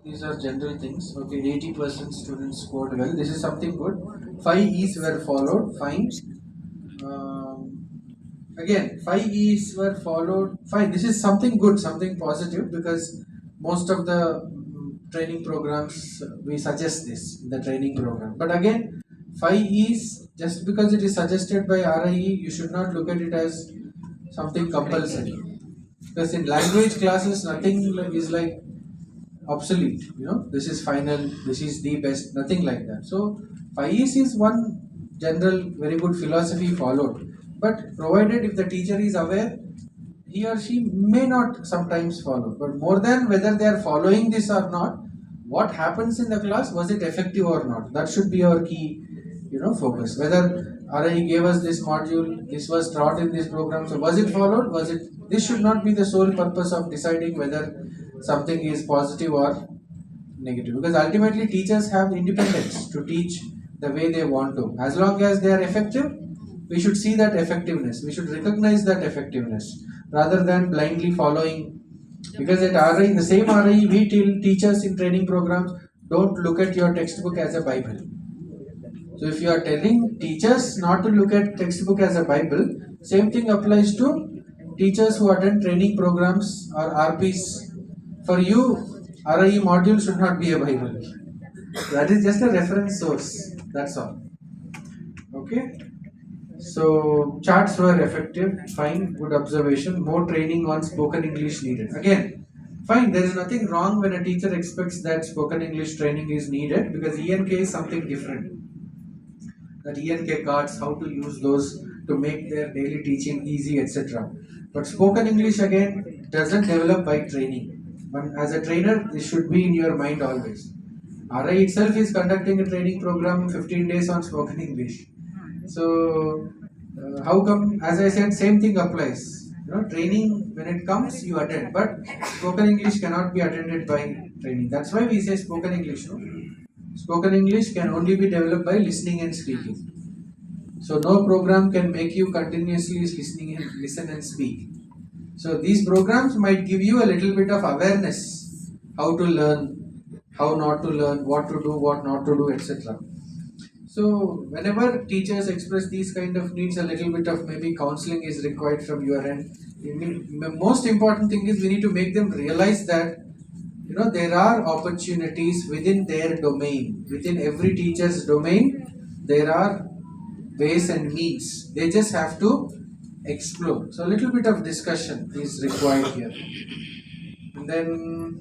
These are general things. Okay, 80% students scored well. This is something good. 5 E's were followed. Fine. Again, 5 E's were followed. Fine. This is something good, something positive, because most of the training programs we suggest this in the training program. But again, 5 E's, just because it is suggested by RIE, you should not look at it as something compulsory. Because in language classes, nothing is like obsolete. This is final, this is the best, nothing like that. So 5 is one general very good philosophy followed, but provided if the teacher is aware, he or she may not sometimes follow, but more than whether they are following this or not, what happens in the class, was it effective or not, that should be our key focus. Whether RI gave us this module, this was taught in this program, so was it followed, was it, this should not be the sole purpose of deciding whether something is positive or negative, because ultimately teachers have independence to teach the way they want to. As long as they are effective, we should see that effectiveness, we should recognize that effectiveness rather than blindly following. Because at RI, the same RI, we tell teachers in training programs, don't look at your textbook as a Bible. So if you are telling teachers not to look at textbook as a Bible, same thing applies to teachers who attend training programs or RPs. For you, RIE module should not be a Bible. That is just a reference source. That's all. Okay. So charts were effective. Fine. Good observation. More training on spoken English needed. Again, fine. There is nothing wrong when a teacher expects that spoken English training is needed, because ENK is something different. That ENK cards, how to use those to make their daily teaching easy, etc. But spoken English again doesn't develop by training. But as a trainer, this should be in your mind always. RI itself is conducting a training program 15 days on spoken English. So, how come, as I said, same thing applies. Training, when it comes, you attend. But spoken English cannot be attended by training. That's why we say spoken English. No? Spoken English can only be developed by listening and speaking. So no program can make you continuously listen and speak. So these programs might give you a little bit of awareness, how to learn, how not to learn, what to do, what not to do, etc. So whenever teachers express these kind of needs, a little bit of maybe counseling is required from your end. The most important thing is we need to make them realize that there are opportunities within their domain. Within every teacher's domain, there are ways and means. They just have to explore. So a little bit of discussion is required here. And then